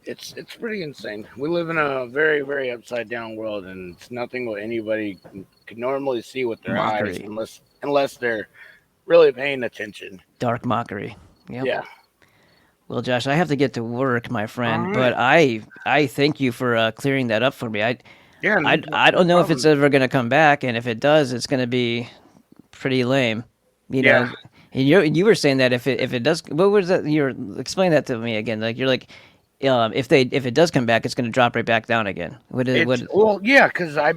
it's pretty insane. We live in a very very upside down world, and it's nothing what anybody can normally see with their eyes Mockery. unless they're really paying attention. Dark mockery. Yep. Yeah. Well, Josh, I have to get to work, my friend, All but right. I thank you for clearing that up for me. Yeah. I No don't know if it's problem. ever going to come back, and if it does, it's going to be pretty lame. You Yeah. know, and you were saying that if it does, what was that? You're explain that to me again. Like, you're like, if it does come back, it's going to drop right back down again. It's well, yeah, because I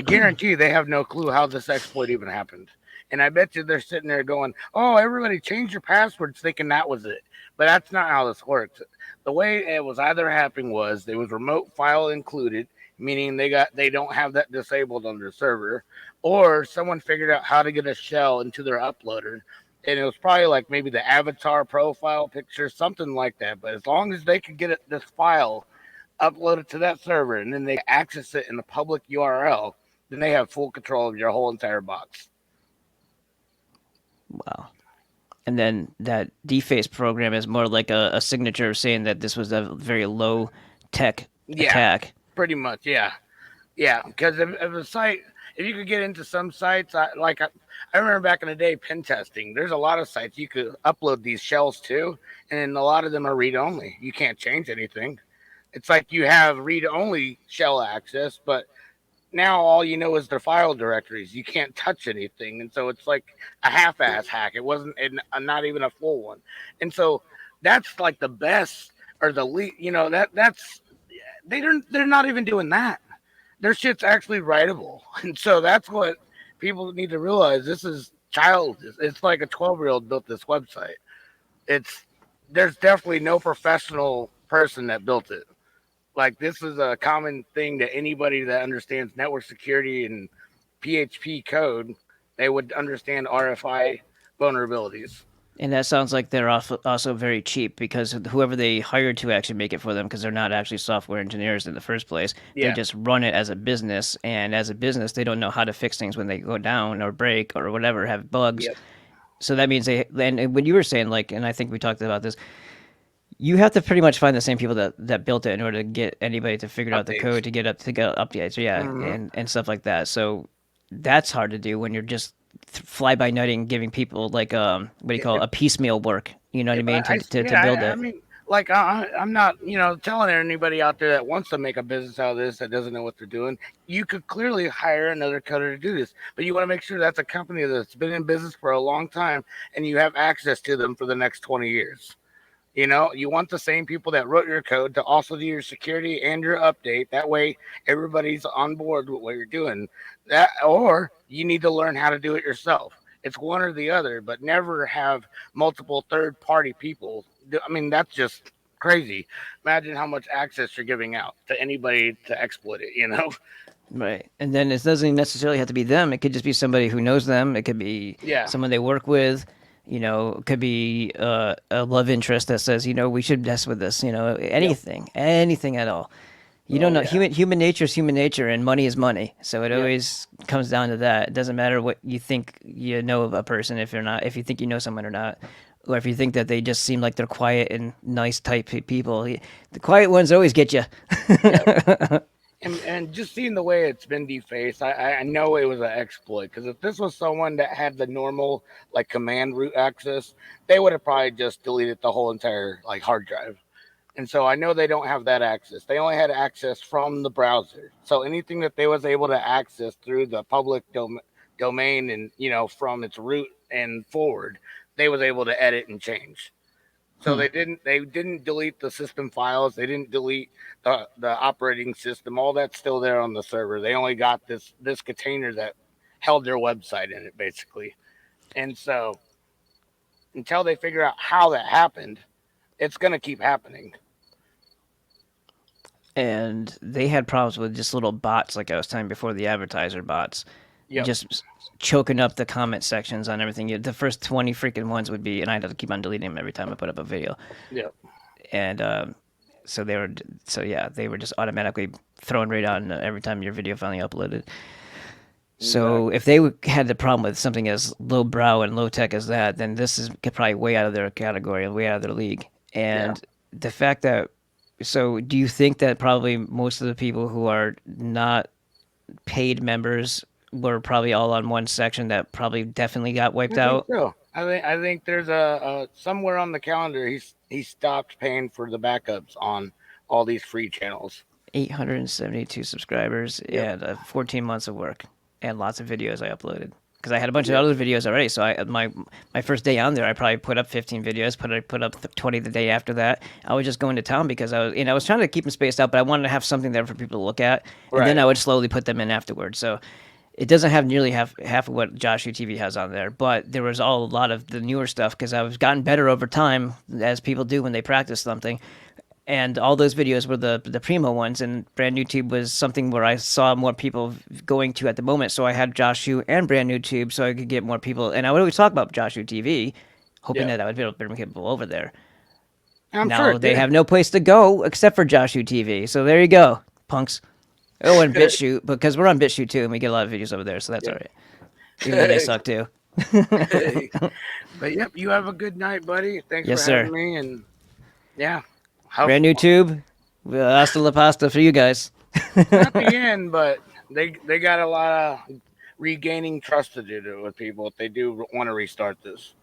guarantee you, they have no clue how this exploit even happened, and I bet you they're sitting there going, "Oh, everybody change your passwords," thinking that was it. But that's not how this works. The way it was either happening was there was remote file included, meaning they don't have that disabled on their server, or someone figured out how to get a shell into their uploader, and it was probably like maybe the avatar profile picture, something like that. But as long as they could get this file upload it to that server, and then they access it in a public URL, then they have full control of your whole entire box. wow. And then that deface program is more like a signature saying that this was a very low tech Yeah, attack. pretty much. Yeah, yeah. Because if a site, if you could get into some sites, I remember back in the day, pen testing. There's a lot of sites you could upload these shells to, and a lot of them are read only. You can't change anything. It's like you have read only shell access, but now all you know is their file directories. You can't touch anything, and so it's like a half-ass hack. It wasn't, not even a full one, and so that's like the best or the least. That's they're not even doing that. Their shit's actually writable, and so that's what people need to realize. This is child. It's like a 12-year-old built this website. It's There's definitely no professional person that built it. Like, this is a common thing that anybody that understands network security and PHP code, they would understand RFI vulnerabilities. And that sounds like they're also very cheap because whoever they hired to actually make it for them, because they're not actually software engineers in the first place, they Yeah. just run it as a business. And as a business, they don't know how to fix things when they go down or break or whatever, have bugs. Yep. So that means and when you were saying, like, and I think we talked about this, you have to pretty much find the same people that built it in order to get anybody to figure out the Updates. code to get updates, yeah, and stuff like that. So that's hard to do when you're just fly by nutting, giving people like what do you call it, If, a piecemeal work. You know what I if mean, I to build yeah, I it. mean, like I'm not, telling anybody out there that wants to make a business out of this that doesn't know what they're doing. You could clearly hire another coder to do this, but you want to make sure that's a company that's been in business for a long time and you have access to them for the next 20 years. You want the same people that wrote your code to also do your security and your update. That way, everybody's on board with what you're doing. That, or you need to learn how to do it yourself. It's one or the other, but never have multiple third-party people. I mean, that's just crazy. Imagine how much access you're giving out to anybody to exploit it. Right. And then it doesn't necessarily have to be them. It could just be somebody who knows them. It could be Yeah. someone they work with. It could be a love interest that says, we should mess with this. Anything at all. You don't know. Yeah. Human nature is human nature, and money is money. So it Yep. always comes down to that. It doesn't matter what you think you know of a person if you think you know someone or not, or if you think that they just seem like they're quiet and nice type people. The quiet ones always get you. Yep. And just seeing the way it's been defaced, I know it was an exploit. Because if this was someone that had the normal like command root access, they would have probably just deleted the whole entire like hard drive. And so I know they don't have that access. They only had access from the browser. So anything that they was able to access through the public domain and from its root and forward, they was able to edit and change. So they didn't delete the system files. They didn't delete the operating system. All that's still there on the server. They only got this container that held their website in it, basically. And so until they figure out how that happened, it's going to keep happening. And they had problems with just little bots, like I was telling before, the advertiser bots, Yep. just choking up the comment sections on everything. The first 20 freaking ones would be, and I'd have to keep on deleting them every time I put up a video. Yep. And they were just automatically thrown right on every time your video finally uploaded. So if they had the problem with something as low brow and low tech as that, then this is probably way out of their category and way out of their league. And the fact that, so do you think that probably most of the people who are not paid members were probably all on one section that probably definitely got wiped I think out? so. I think there's a somewhere on the calendar he stopped paying for the backups on all these free channels. 872 subscribers Yep. and 14 months of work and lots of videos I uploaded because I had a bunch of Yep. other videos already. So my first day on there, I probably put up 15 videos. Put up 20 the day after that. I was just going to town because I was trying to keep them spaced out, but I wanted to have something there for people to look at, and then Right. I would slowly put them in afterwards. So it doesn't have nearly half of what Josh TV has on there, but there was a lot of the newer stuff because I was gotten better over time, as people do when they practice something. And all those videos were the primo ones, and BrandNewTube was something where I saw more people going to at the moment. So I had Josh Hu and BrandNewTube, so I could get more people. And I would always talk about Josh Hu TV, hoping Yep. that I would be able to bring people over there. I'm sure Now it they did. have no place to go except for Josh Hu TV. So there you go, punks. Oh, and BitChute, because we're on BitChute too, and we get a lot of videos over there, so that's all right. Even though they suck too. But yep, you have a good night, buddy. Thanks Yes, for sir. having me. And yeah, how, BrandNewTube, hasta la pasta for you guys. not the end, but they got a lot of regaining trust to do with people if they do want to restart this.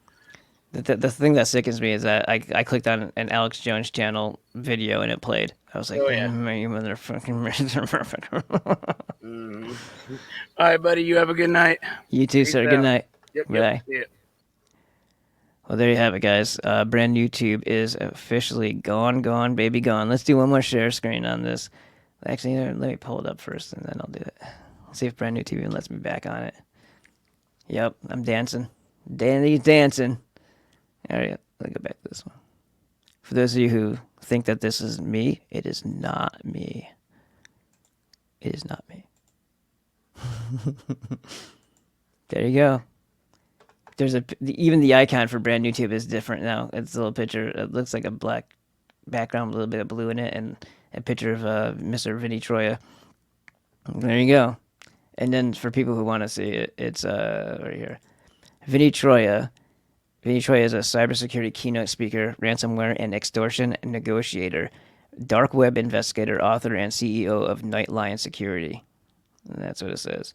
The thing that sickens me is that I clicked on an Alex Jones channel video and it played. I was like, Oh yeah. You motherfucking. Mhm. All right, buddy. You have a good night. You too, Peace sir. Good out. night. Yep. Bye. Yep. Well, there you have it, guys. BrandNewTube is officially gone, baby, gone. Let's do one more share screen on this. Actually, let me pull it up first, and then I'll do it. See if BrandNewTube even lets me back on it. Yep, I'm dancing. Danny's dancing. All right, let me go back to this one. For those of you who think that this is me, it is not me. It is not me. There you go. Even the icon for BrandNewTube is different now. It's a little picture. It looks like a black background with a little bit of blue in it, and a picture of Mr. Vinny Troya. There you go. And then for people who want to see it, it's right here. Vinny Troya. Vinny Troya is a cybersecurity keynote speaker, ransomware and extortion negotiator, dark web investigator, author, and CEO of Nightline Security. And that's what it says.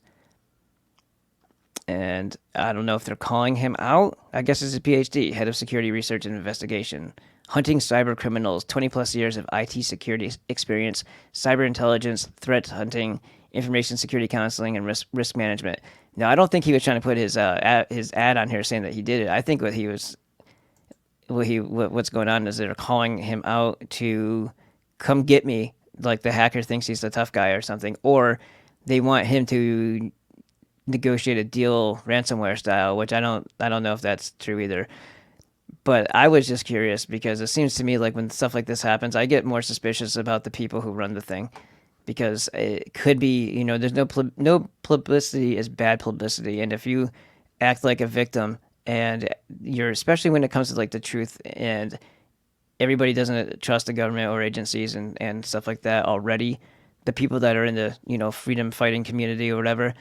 And I don't know if they're calling him out. I guess it's a PhD, head of security research and investigation. hunting cyber criminals, 20 plus years of IT security experience, cyber intelligence, threat hunting, information security counseling, and risk management. Now, I don't think he was trying to put his ad on here saying that he did it. I think what's going on is they're calling him out to come get me, like the hacker thinks he's the tough guy or something, or they want him to negotiate a deal ransomware style, which I don't know if that's true either. But I was just curious because it seems to me like when stuff like this happens, I get more suspicious about the people who run the thing, because it could be, there's no publicity is bad publicity, and if you act like a victim and you're, especially when it comes to like the truth, and everybody doesn't trust the government or agencies and stuff like that already, the people that are in the freedom fighting community or whatever,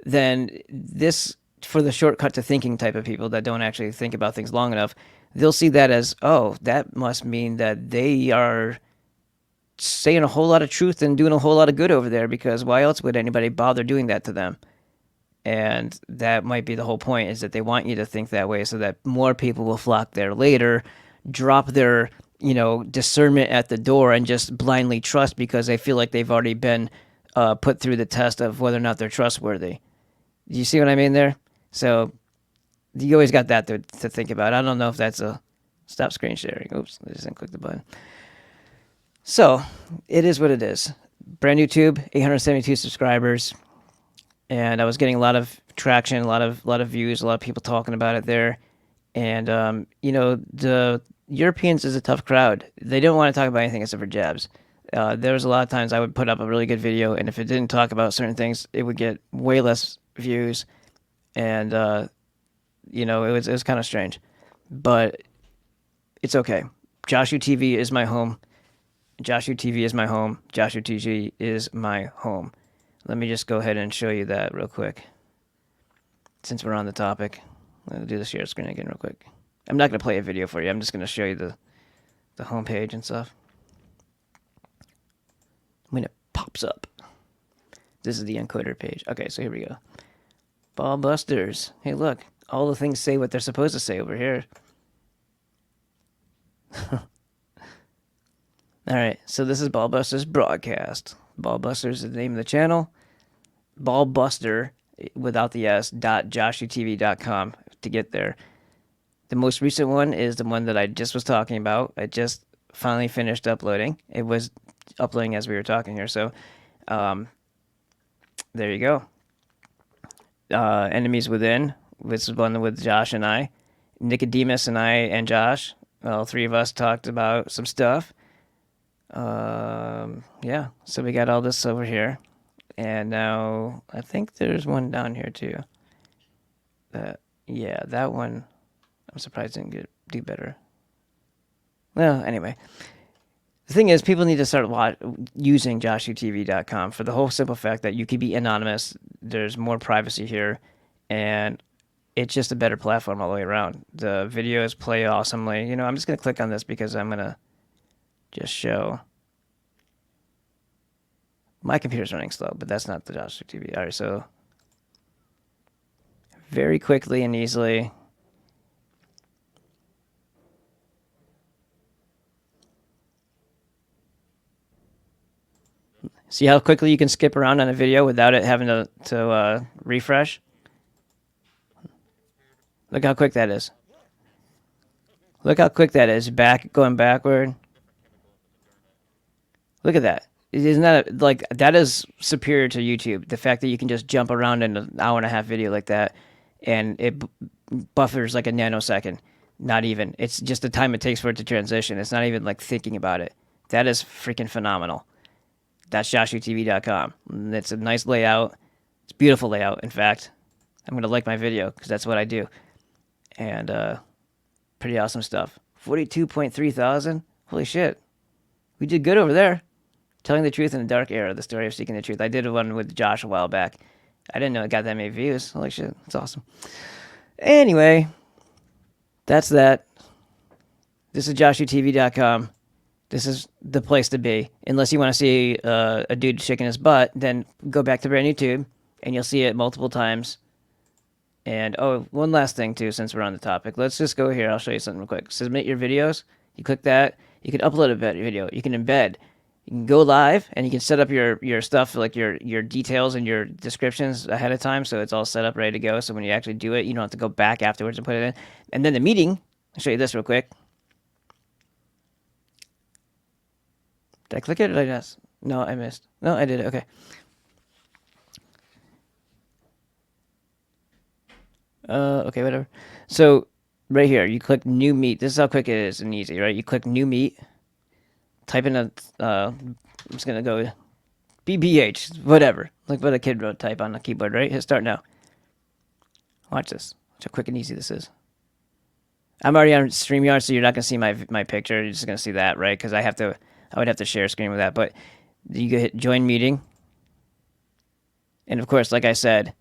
then this, for the shortcut to thinking type of people that don't actually think about things long enough, they'll see that as, oh, that must mean that they are saying a whole lot of truth and doing a whole lot of good over there, because why else would anybody bother doing that to them? And that might be the whole point, is that they want you to think that way so that more people will flock there later, drop their discernment at the door, and just blindly trust because they feel like they've already been put through the test of whether or not they're trustworthy. Do you see what I mean there? So you always got that to think about. I don't know if that's a stop screen sharing. Oops, I just didn't click the button. So it is what it is. BrandNewTube, 872 subscribers, and I was getting a lot of traction, a lot of views, a lot of people talking about it there. And the Europeans is a tough crowd. They don't want to talk about anything except for jabs. There was a lot of times I would put up a really good video, and if it didn't talk about certain things, it would get way less views, and it was kind of strange, but it's okay. JoshuTV is my home. JoshuTV is my home. JoshuTV is my home. Let me just go ahead and show you that real quick, since we're on the topic. I'll do the share screen again real quick. I'm not going to play a video for you. I'm just going to show you the home page and stuff. When it pops up. This is the encoder page. Okay, so here we go. Ball Busters. Hey, look. All the things say what they're supposed to say over here. Alright, so this is Ball Busters Broadcast. Ball Busters is the name of the channel. Ballbuster, without the S, .joshutv.com to get there. The most recent one is the one that I just was talking about. I just finally finished uploading. It was uploading as we were talking here, so there you go. Enemies Within. This is one with Josh and I. Nicodemus and I and Josh, all three of us talked about some stuff. Yeah, so we got all this over here. And now I think there's one down here too. Yeah, that one, I'm surprised it didn't do better. Well, anyway. The thing is, people need to start using JoshuTV.com for the whole simple fact that you can be anonymous. There's more privacy here, and it's just a better platform all the way around. The videos play awesomely. I'm just going to click on this because I'm going to just show. My computer's running slow, but that's not the JoshuTV. All right, so very quickly and easily. See how quickly you can skip around on a video without it having to refresh? Look how quick that is. Look how quick that is. Going backward. Look at that. Isn't that that is superior to YouTube? The fact that you can just jump around in an hour and a half video like that, and it buffers like a nanosecond. Not even. It's just the time it takes for it to transition. It's not even like thinking about it. That is freaking phenomenal. That's JoshuTV.com. It's a nice layout. It's a beautiful layout, in fact. I'm going to like my video because that's what I do. And pretty awesome stuff. 42.3 thousand? Holy shit. We did good over there. Telling the Truth in a Dark Era, the story of seeking the truth. I did one with Josh a while back. I didn't know it got that many views. Holy shit. It's awesome. Anyway, that's that. This is JoshuTV.com. This is the place to be. Unless you want to see a dude shaking his butt, then go back to BrandNewTube, and you'll see it multiple times. And, oh, one last thing, too, since we're on the topic. Let's just go here. I'll show you something real quick. Submit your videos. You click that. You can upload a video. You can embed. You can go live, and you can set up your stuff, like your details and your descriptions ahead of time, so it's all set up, ready to go. So when you actually do it, you don't have to go back afterwards and put it in. And then the meeting, I'll show you this real quick. Did I click it or did I just? No, I missed. No, I did it. Okay. Okay, whatever. So right here, you click new meet. This is how quick it is and easy, right? You click new meet, type in a, I'm just gonna go BBH, whatever. Like what a kid wrote, type on the keyboard, right? Hit start now. Watch this. Watch how quick and easy this is. I'm already on StreamYard, so you're not gonna see my picture. You're just gonna see that, right? Because I would have to share a screen with that. But you can hit join meeting, and of course, like I said,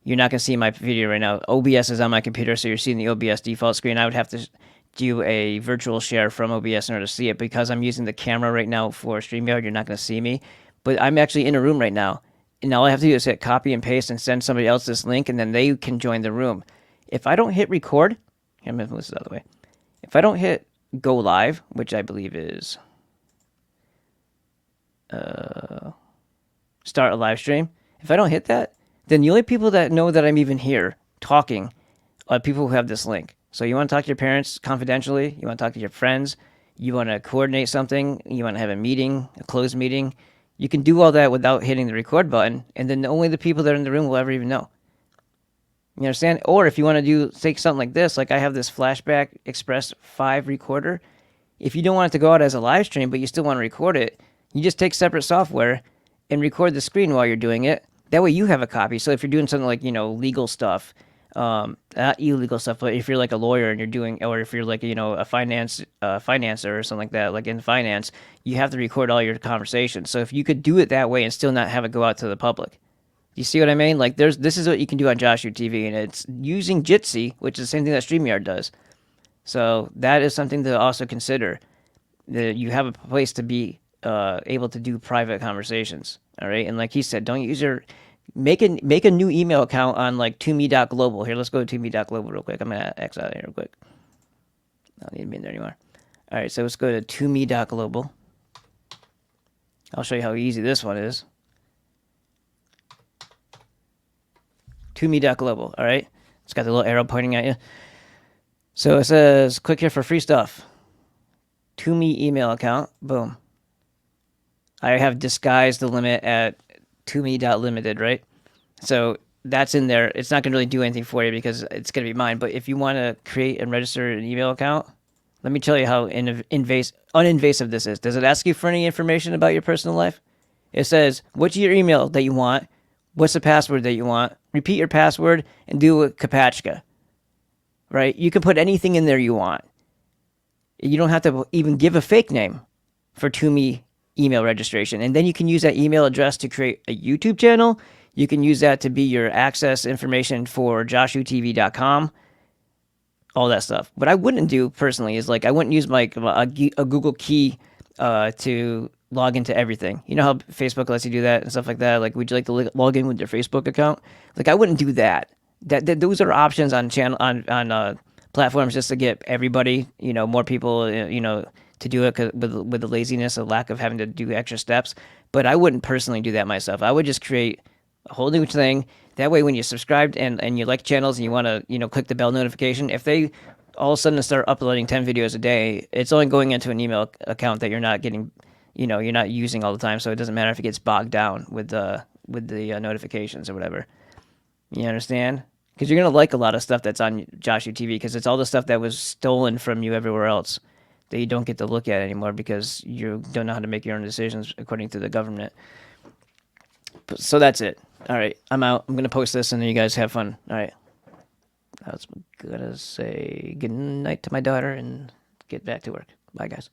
you're not going to see my video right now. OBS is on my computer, so you're seeing the OBS default screen. I would have to do a virtual share from OBS in order to see it. Because I'm using the camera right now for StreamYard, you're not going to see me. But I'm actually in a room right now. And all I have to do is hit copy and paste and send somebody else this link, and then they can join the room. If I don't hit record, here, I'm going to move this out of the way. If I don't hit go live, which I believe is start a live stream, if I don't hit that, then the only people that know that I'm even here talking are people who have this link. So you want to talk to your parents confidentially, you want to talk to your friends, you want to coordinate something, you want to have a meeting, a closed meeting, you can do all that without hitting the record button, and then only the people that are in the room will ever even know. You understand? Or if you want to take something like this, like I have this Flashback Express 5 recorder, if you don't want it to go out as a live stream, but you still want to record it, you just take separate software and record the screen while you're doing it. That way you have a copy. So if you're doing something like, legal stuff, not illegal stuff, but if you're like a lawyer and you're doing, or if you're like, a financer or something like that, like in finance, you have to record all your conversations. So if you could do it that way and still not have it go out to the public. You see what I mean? Like this is what you can do on JoshUTV, and it's using Jitsi, which is the same thing that StreamYard does. So that is something to also consider. That you have a place to be able to do private conversations. All right, and like he said, don't use make a new email account on like tome.global. Here, let's go to tome.global real quick. I'm gonna X out of here real quick. I don't need to be in there anymore. All right, so let's go to tome.global. I'll show you how easy this one is. tome.global. All right, it's got the little arrow pointing at you. So it says, click here for free stuff. Tome email account. Boom. I have disguised the limit at tome.limited, right? So that's in there. It's not going to really do anything for you because it's going to be mine. But if you want to create and register an email account, let me tell you how uninvasive this is. Does it ask you for any information about your personal life? It says, what's your email that you want? What's the password that you want? Repeat your password and do a Kapachka, right? You can put anything in there you want. You don't have to even give a fake name for Tome email registration. And then you can use that email address to create a YouTube channel. You can use that to be your access information for joshutv.com, all that stuff. What I wouldn't do personally is like I wouldn't use a Google key to log into everything. You know how Facebook lets you do that and stuff like that? Like, would you like to log in with your Facebook account? Like, I wouldn't do that. Those are options on platforms just to get everybody, more people, to do it with the laziness, a lack of having to do extra steps. But I wouldn't personally do that myself. I would just create a whole new thing. That way, when you're subscribed and you like channels and you want to, click the bell notification, if they all of a sudden start uploading 10 videos a day, it's only going into an email account that you're not getting, you're not using all the time. So it doesn't matter if it gets bogged down with the notifications or whatever. You understand? Because you're going to like a lot of stuff that's on JoshUTV because it's all the stuff that was stolen from you everywhere else that you don't get to look at anymore because you don't know how to make your own decisions according to the government. So that's it. All right, I'm out. I'm going to post this and then you guys have fun. All right. I was going to say good night to my daughter and get back to work. Bye, guys.